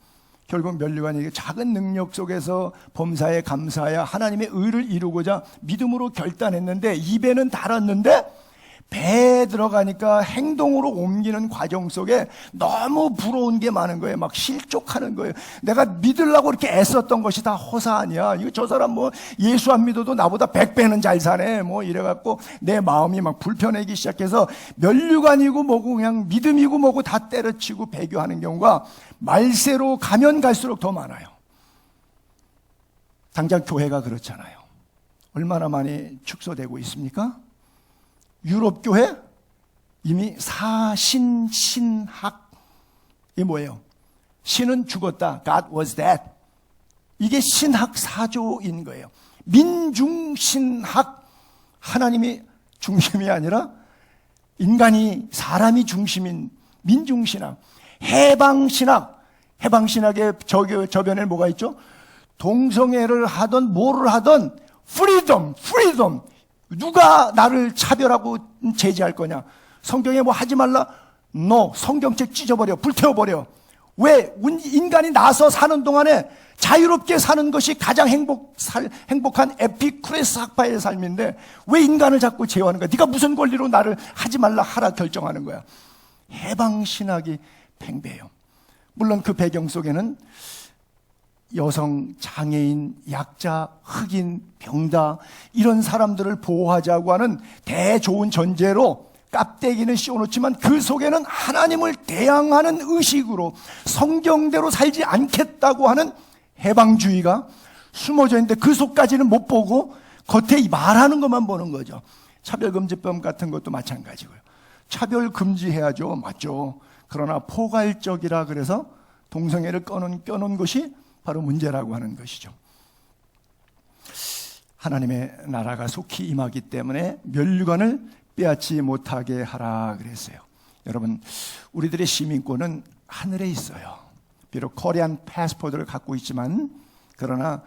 결국 면류관이 작은 능력 속에서 범사에 감사하여 하나님의 의를 이루고자 믿음으로 결단했는데, 입에는 달았는데 배에 들어가니까 행동으로 옮기는 과정 속에 너무 부러운 게 많은 거예요. 막 실족하는 거예요. 내가 믿으려고 이렇게 애썼던 것이 다 허사 아니야. 이거 저 사람 뭐 예수 안 믿어도 나보다 100배는 잘 사네. 뭐 이래갖고 내 마음이 막 불편하기 시작해서 면류관이고 뭐고 그냥 믿음이고 뭐고 다 때려치고 배교하는 경우가 말세로 가면 갈수록 더 많아요. 당장 교회가 그렇잖아요. 얼마나 많이 축소되고 있습니까? 유럽 교회 이미 사신신학, 이게 뭐예요? 신은 죽었다. God was dead. 이게 신학 사조인 거예요. 민중신학, 하나님이 중심이 아니라 인간이, 사람이 중심인 민중신학. 해방신학, 해방신학의 저변에 뭐가 있죠? 동성애를 하던 뭐를 하던 프리덤. 누가 나를 차별하고 제지할 거냐? 성경에 뭐 하지 말라? No. 성경책 찢어버려, 불태워버려. 왜? 인간이 나서 사는 동안에 자유롭게 사는 것이 가장 행복한 에피쿠레스 학파의 삶인데 왜 인간을 자꾸 제어하는 거야? 네가 무슨 권리로 나를 하지 말라 하라 결정하는 거야? 해방신학이 팽배해요. 물론 그 배경 속에는 여성, 장애인, 약자, 흑인, 병다, 이런 사람들을 보호하자고 하는 대좋은 전제로 깝대기는 씌워놓지만 그 속에는 하나님을 대항하는 의식으로 성경대로 살지 않겠다고 하는 해방주의가 숨어져 있는데, 그 속까지는 못 보고 겉에 말하는 것만 보는 거죠. 차별금지법 같은 것도 마찬가지고요. 차별 금지해야죠. 맞죠. 그러나 포괄적이라 그래서 동성애를 껴놓은 것이 바로 문제라고 하는 것이죠. 하나님의 나라가 속히 임하기 때문에 면류관을 빼앗지 못하게 하라 그랬어요. 여러분, 우리들의 시민권은 하늘에 있어요. 비록 코리안 패스포드를 갖고 있지만 그러나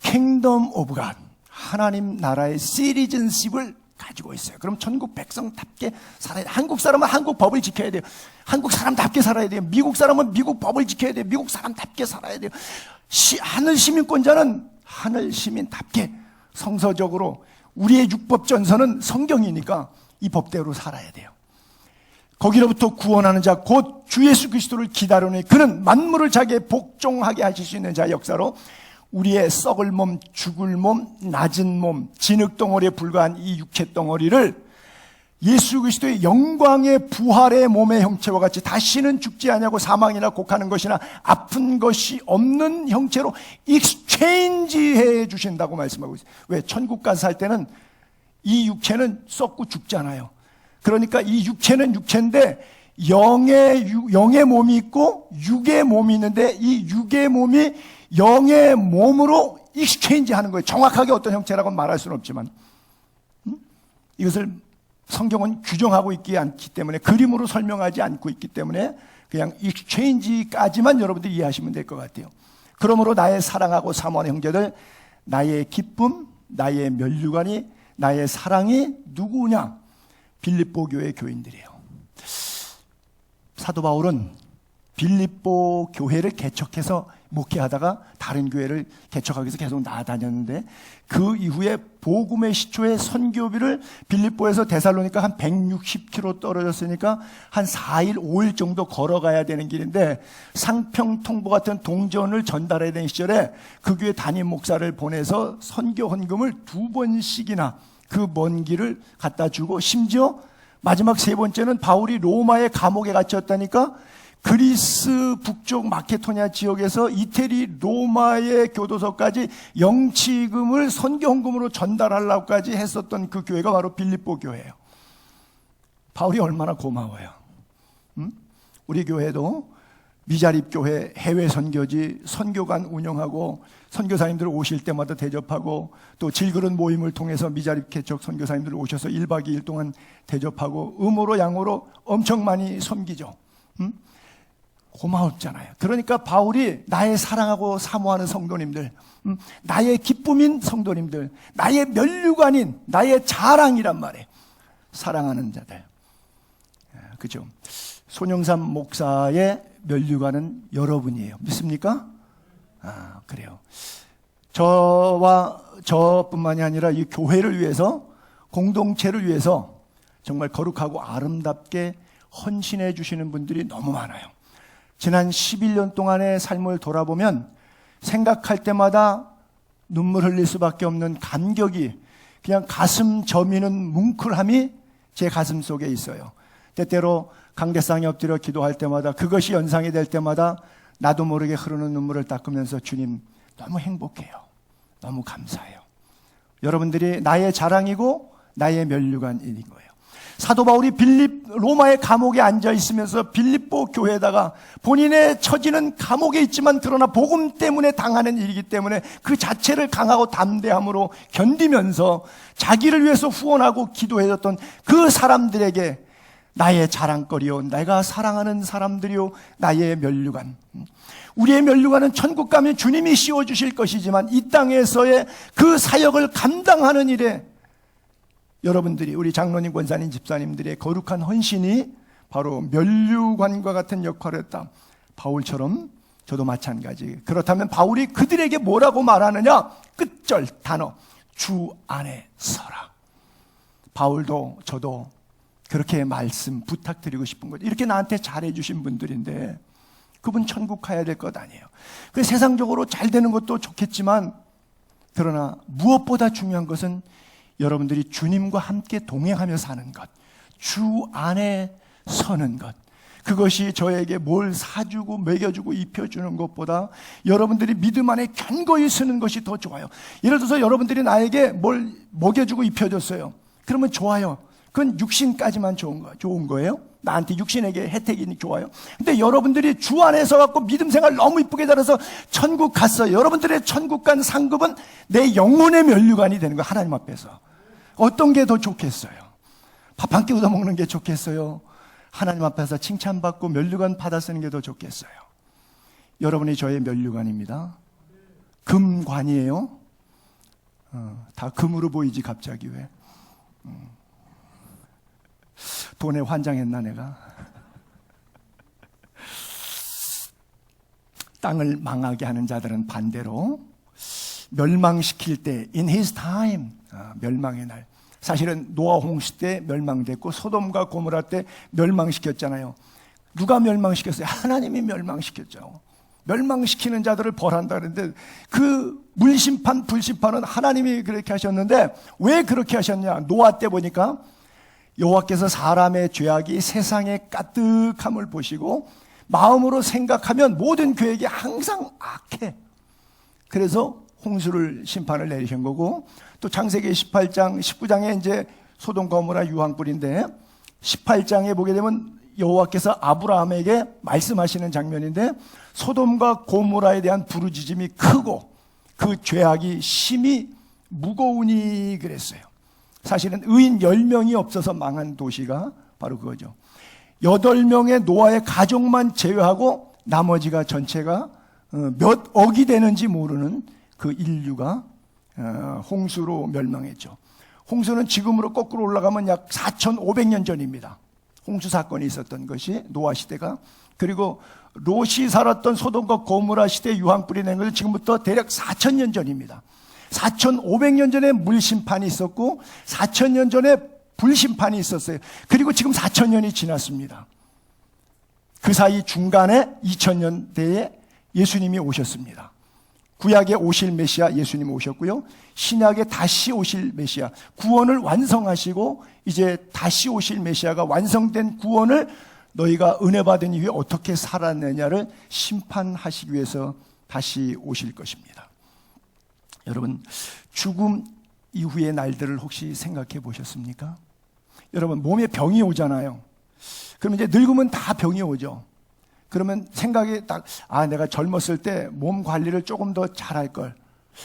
킹덤 오브 갓, 하나님 나라의 시리즌십을 가지고 있어요. 그럼 천국 백성답게 살아야 돼요. 한국 사람은 한국 법을 지켜야 돼요. 한국 사람답게 살아야 돼요. 미국 사람은 미국 법을 지켜야 돼요. 미국 사람답게 살아야 돼요. 하늘 시민권자는 하늘 시민답게 성서적으로 우리의 율법 전서는 성경이니까 이 법대로 살아야 돼요. 거기로부터 구원하는 자 곧 주 예수 그리스도를 기다려니 그는 만물을 자기의 복종하게 하실 수 있는 자 역사로 우리의 썩을 몸, 죽을 몸, 낮은 몸, 진흙덩어리에 불과한 이 육체 덩어리를 예수 그리스도의 영광의 부활의 몸의 형체와 같이 다시는 죽지 아니하고 사망이나 곡하는 것이나 아픈 것이 없는 형체로 익스체인지해 주신다고 말씀하고 있어요. 왜? 천국 가서 살 때는 이 육체는 썩고 죽잖아요. 그러니까 이 육체는 육체인데 영의 몸이 있고 육의 몸이 있는데 이 육의 몸이 영의 몸으로 익스체인지 하는 거예요. 정확하게 어떤 형체라고는 말할 수는 없지만 이것을 성경은 규정하고 있지 않기 때문에 그림으로 설명하지 않고 있기 때문에 그냥 익스체인지까지만 여러분들이 이해하시면 될 것 같아요. 그러므로 나의 사랑하고 사모하는 형제들, 나의 기쁨, 나의 면류관이, 나의 사랑이 누구냐? 빌립보 교회 교인들이에요. 사도 바울은 빌립보 교회를 개척해서 목회하다가 다른 교회를 개척하기 위해서 계속 나아다녔는데 그 이후에 복음의 시초에 선교비를 빌립보에서 데살로니가 한 160km 떨어졌으니까 한 4일, 5일 정도 걸어가야 되는 길인데 상평통보 같은 동전을 전달해야 되는 시절에 그 교회 담임 목사를 보내서 선교 헌금을 2번씩이나 그 먼 길을 갖다 주고 심지어 마지막 3번째는 바울이 로마의 감옥에 갇혔다니까 그리스 북쪽 마케도니아 지역에서 이태리 로마의 교도소까지 영치금을 선교헌금으로 전달하려고까지 했었던 그 교회가 바로 빌립보 교회예요. 바울이 얼마나 고마워요. 우리 교회도 미자립 교회 해외 선교지 선교관 운영하고 선교사님들 오실 때마다 대접하고 또 질그릇 모임을 통해서 미자립 개척 선교사님들 오셔서 1박 2일 동안 대접하고 음으로 양으로 엄청 많이 섬기죠. 고마웠잖아요. 그러니까 바울이 나의 사랑하고 사모하는 성도님들, 나의 기쁨인 성도님들, 나의 면류관인 나의 자랑이란 말이에요. 사랑하는 자들. 그죠? 손영삼 목사의 면류관은 여러분이에요. 믿습니까? 그래요. 저뿐만이 아니라 이 교회를 위해서, 공동체를 위해서 정말 거룩하고 아름답게 헌신해 주시는 분들이 너무 많아요. 지난 11년 동안의 삶을 돌아보면 생각할 때마다 눈물 흘릴 수밖에 없는 감격이 그냥 가슴 저미는 뭉클함이 제 가슴 속에 있어요. 때때로 강대상에 엎드려 기도할 때마다 그것이 연상이 될 때마다 나도 모르게 흐르는 눈물을 닦으면서 주님 너무 행복해요. 너무 감사해요. 여러분들이 나의 자랑이고 나의 면류관인 거예요. 사도 바울이 로마의 감옥에 앉아 있으면서 빌립보 교회에다가 본인의 처지는 감옥에 있지만 그러나 복음 때문에 당하는 일이기 때문에 그 자체를 강하고 담대함으로 견디면서 자기를 위해서 후원하고 기도해줬던 그 사람들에게 나의 자랑거리요, 내가 사랑하는 사람들이요, 나의 면류관. 우리의 면류관은 천국 가면 주님이 씌워주실 것이지만 이 땅에서의 그 사역을 감당하는 일에 여러분들이, 우리 장로님, 권사님, 집사님들의 거룩한 헌신이 바로 면류관과 같은 역할을 했다. 바울처럼 저도 마찬가지. 그렇다면 바울이 그들에게 뭐라고 말하느냐? 끝절 단어, 주 안에 서라. 바울도 저도 그렇게 말씀 부탁드리고 싶은 거죠. 이렇게 나한테 잘해주신 분들인데 그분 천국 가야 될 것 아니에요. 그 세상적으로 잘 되는 것도 좋겠지만 그러나 무엇보다 중요한 것은 여러분들이 주님과 함께 동행하며 사는 것, 주 안에 서는 것, 그것이 저에게 뭘 사주고 먹여주고 입혀주는 것보다 여러분들이 믿음 안에 견고히 서는 것이 더 좋아요. 예를 들어서 여러분들이 나에게 뭘 먹여주고 입혀줬어요. 그러면 좋아요. 그건 육신까지만 좋은 거예요. 나한테 육신에게 혜택이 좋아요. 근데 여러분들이 주 안에서 갖고 믿음 생활 너무 이쁘게 잘해서 천국 갔어요. 여러분들의 천국 간 상급은 내 영혼의 면류관이 되는 거예요. 하나님 앞에서. 어떤 게 더 좋겠어요? 밥 한 끼 얻어 먹는 게 좋겠어요? 하나님 앞에서 칭찬받고 면류관 받아 쓰는 게 더 좋겠어요? 여러분이 저의 면류관입니다. 금관이에요. 다 금으로 보이지 갑자기 왜? 돈에 환장했나 내가? 땅을 망하게 하는 자들은 반대로 멸망시킬 때 in his time, 멸망의 날. 사실은 노아 홍수 때 멸망됐고 소돔과 고모라 때 멸망시켰잖아요. 누가 멸망시켰어요? 하나님이 멸망시켰죠. 멸망시키는 자들을 벌한다 그랬는데 그 물심판, 불심판은 하나님이 그렇게 하셨는데 왜 그렇게 하셨냐? 노아 때 보니까 여호와께서 사람의 죄악이 세상의 까뜩함을 보시고 마음으로 생각하면 모든 계획이 항상 악해. 그래서 홍수를 심판을 내리신 거고, 또 창세기 18장, 19장에 이제 소돔 고모라 유황불인데 18장에 보게 되면 여호와께서 아브라함에게 말씀하시는 장면인데 소돔과 고모라에 대한 부르짖음이 크고 그 죄악이 심히 무거우니 그랬어요. 사실은 의인 10명이 없어서 망한 도시가 바로 그거죠. 8명의 노아의 가족만 제외하고 나머지가 전체가 몇 억이 되는지 모르는 그 인류가 홍수로 멸망했죠. 홍수는 지금으로 거꾸로 올라가면 약 4,500년 전입니다. 홍수 사건이 있었던 것이 노아 시대가. 그리고 롯이 살았던 소돔과 고모라 시대 유황불이 낸 것은 지금부터 대략 4,000년 전입니다. 4,500년 전에 물심판이 있었고 4,000년 전에 불심판이 있었어요. 그리고 지금 4,000년이 지났습니다. 그 사이 중간에 2000년대에 예수님이 오셨습니다. 구약에 오실 메시아 예수님 오셨고요. 신약에 다시 오실 메시아, 구원을 완성하시고 이제 다시 오실 메시아가 완성된 구원을 너희가 은혜 받은 이후에 어떻게 살았느냐를 심판하시기 위해서 다시 오실 것입니다. 여러분, 죽음 이후의 날들을 혹시 생각해 보셨습니까? 여러분, 몸에 병이 오잖아요. 그러면 이제 늙으면 다 병이 오죠. 그러면 생각이 딱, 내가 젊었을 때 몸 관리를 조금 더 잘할 걸,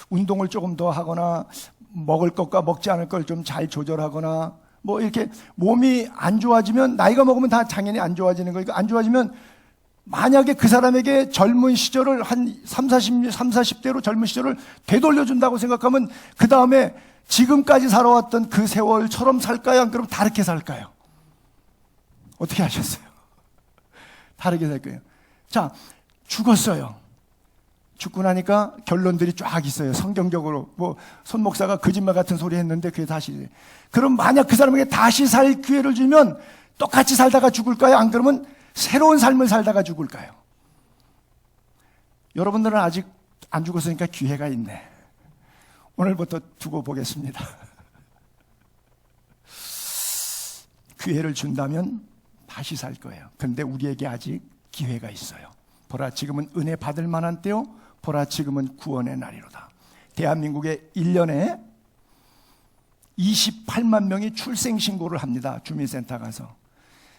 운동을 조금 더 하거나 먹을 것과 먹지 않을 걸 좀 잘 조절하거나 뭐 이렇게 몸이 안 좋아지면, 나이가 먹으면 다 당연히 안 좋아지는 거니까 안 좋아지면 만약에 그 사람에게 젊은 시절을 한 30대로 젊은 시절을 되돌려준다고 생각하면 그 다음에 지금까지 살아왔던 그 세월처럼 살까요? 안 그러면 다르게 살까요? 어떻게 하셨어요? 다르게 살 거예요. 자, 죽었어요. 죽고 나니까 결론들이 쫙 있어요. 성경적으로. 뭐, 손 목사가 거짓말 같은 소리 했는데 그게 다시. 그럼 만약 그 사람에게 다시 살 기회를 주면 똑같이 살다가 죽을까요? 안 그러면 새로운 삶을 살다가 죽을까요? 여러분들은 아직 안 죽었으니까 기회가 있네. 오늘부터 두고 보겠습니다. 기회를 준다면 다시 살 거예요. 그런데 우리에게 아직 기회가 있어요. 보라, 지금은 은혜 받을 만한 때요. 보라, 지금은 구원의 날이로다. 대한민국에 1년에 28만 명이 출생신고를 합니다. 주민센터 가서.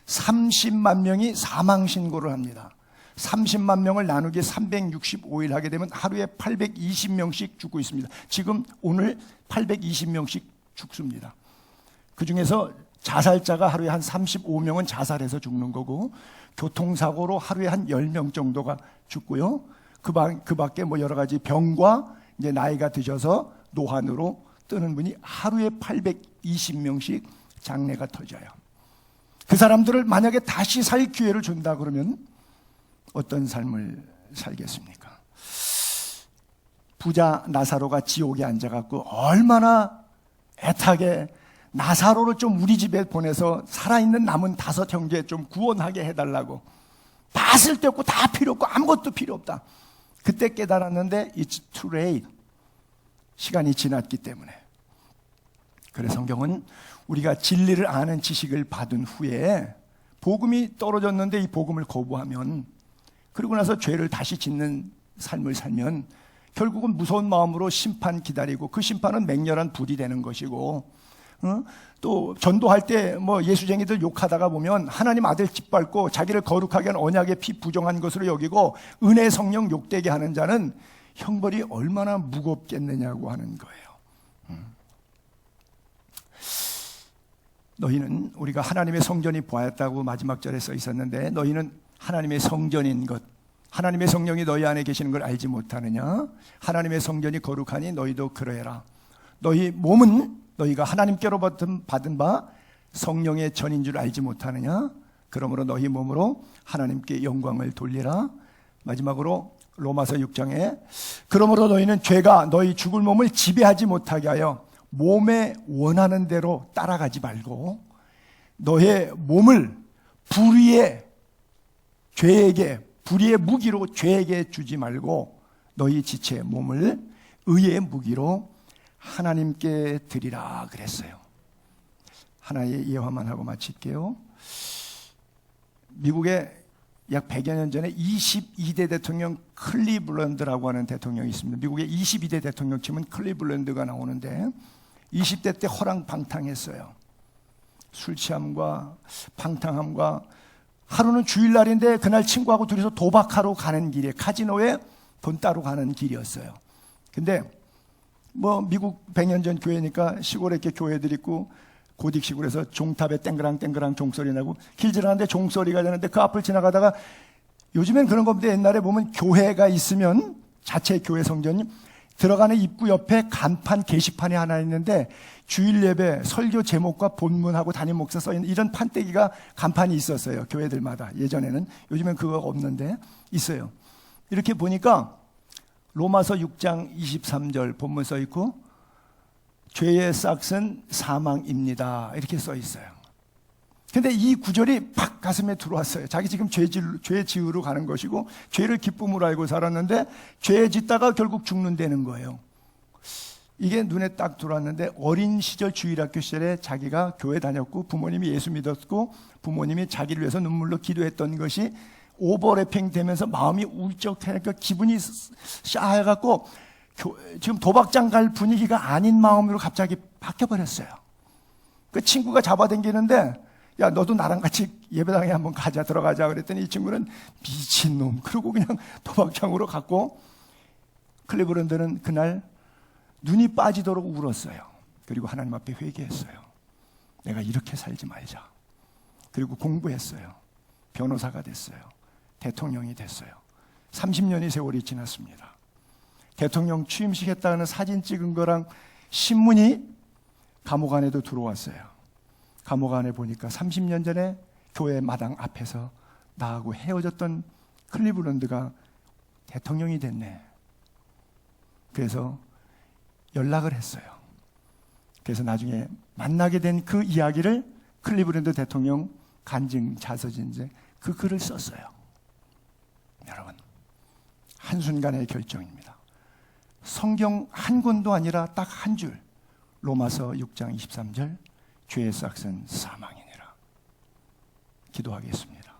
30만 명이 사망신고를 합니다. 30만 명을 나누기 365일 하게 되면 하루에 820명씩 죽고 있습니다. 지금 오늘 820명씩 죽습니다. 그 중에서 자살자가 하루에 한 35명은 자살해서 죽는 거고, 교통사고로 하루에 한 10명 정도가 죽고요. 그 밖에 뭐 여러 가지 병과 이제 나이가 드셔서 노환으로 뜨는 분이 하루에 820명씩 장례가 터져요. 그 사람들을 만약에 다시 살 기회를 준다 그러면 어떤 삶을 살겠습니까? 부자 나사로가 지옥에 앉아갖고 얼마나 애타게 나사로를 좀 우리 집에 보내서 살아있는 남은 5 형제 좀 구원하게 해달라고. 다 쓸데없고 다 필요 없고 아무것도 필요 없다. 그때 깨달았는데 it's too late. 시간이 지났기 때문에. 그래서 성경은 우리가 진리를 아는 지식을 받은 후에 복음이 떨어졌는데 이 복음을 거부하면, 그리고 나서 죄를 다시 짓는 삶을 살면 결국은 무서운 마음으로 심판 기다리고, 그 심판은 맹렬한 불이 되는 것이고, 또 전도할 때 뭐 예수쟁이들 욕하다가 보면 하나님 아들 짓밟고 자기를 거룩하게 한 언약의 피 부정한 것으로 여기고 은혜 성령 욕되게 하는 자는 형벌이 얼마나 무겁겠느냐고 하는 거예요. 너희는, 우리가 하나님의 성전이 보았다고 마지막 절에 써 있었는데, 너희는 하나님의 성전인 것, 하나님의 성령이 너희 안에 계시는 걸 알지 못하느냐? 하나님의 성전이 거룩하니 너희도 그러해라. 너희 몸은 너희가 하나님께로 받은 바 성령의 전인 줄 알지 못하느냐? 그러므로 너희 몸으로 하나님께 영광을 돌리라. 마지막으로 로마서 6장에 그러므로 너희는 죄가 너희 죽을 몸을 지배하지 못하게 하여 몸에 원하는 대로 따라가지 말고 너의 몸을 불의의 무기로 죄에게 주지 말고 너희 지체의 몸을 의의 무기로 하나님께 드리라 그랬어요. 하나의 예화만 하고 마칠게요. 미국에 약 100여 년 전에 22대 대통령 클리블랜드라고 하는 대통령이 있습니다. 미국의 22대 대통령 치면 클리블랜드가 나오는데 20대 때 허랑방탕했어요. 술 취함과 방탕함과 하루는 주일날인데 그날 친구하고 둘이서 도박하러 가는 길에 카지노에 돈 따러 가는 길이었어요. 근데 뭐 미국 100년 전 교회니까 시골에 이렇게 교회들 있고 고딕식으로 해서 종탑에 땡그랑 종소리 나고 길 지나가는데 종소리가 나는데 그 앞을 지나가다가 요즘엔 그런 겁니다. 옛날에 보면 교회가 있으면 자체 교회 성전이 들어가는 입구 옆에 간판 게시판이 하나 있는데 주일 예배 설교 제목과 본문하고 담임 목사 써있는 이런 판때기가 간판이 있었어요. 교회들마다 예전에는. 요즘엔 그거 없는데 있어요. 이렇게 보니까 로마서 6장 23절 본문 써있고 죄의 싹은 사망입니다 이렇게 써있어요. 근데 이 구절이 팍 가슴에 들어왔어요. 자기 지금 죄 지으러 가는 것이고 죄를 기쁨으로 알고 살았는데 죄 짓다가 결국 죽는다는 거예요. 이게 눈에 딱 들어왔는데 어린 시절 주일학교 시절에 자기가 교회 다녔고 부모님이 예수 믿었고 부모님이 자기를 위해서 눈물로 기도했던 것이 오버래핑 되면서 마음이 울적하니까 기분이 싸해갖고 지금 도박장 갈 분위기가 아닌 마음으로 갑자기 바뀌어버렸어요. 그 친구가 잡아당기는데 야 너도 나랑 같이 예배당에 한번 가자 들어가자 그랬더니 이 친구는 미친놈 그러고 그냥 도박장으로 갔고 클리브랜드는 그날 눈이 빠지도록 울었어요. 그리고 하나님 앞에 회개했어요. 내가 이렇게 살지 말자. 그리고 공부했어요. 변호사가 됐어요. 대통령이 됐어요. 30년의 세월이 지났습니다. 대통령 취임식 했다는 사진 찍은 거랑 신문이 감옥 안에도 들어왔어요. 감옥 안에 보니까 30년 전에 교회 마당 앞에서 나하고 헤어졌던 클리블랜드가 대통령이 됐네. 그래서 연락을 했어요. 그래서 나중에 만나게 된 그 이야기를 클리블랜드 대통령 간증 자서전에 그 글을 썼어요. 여러분, 한순간의 결정입니다. 성경 한 권도 아니라 딱 한 줄, 로마서 6장 23절 죄의 싹은 사망이니라. 기도하겠습니다.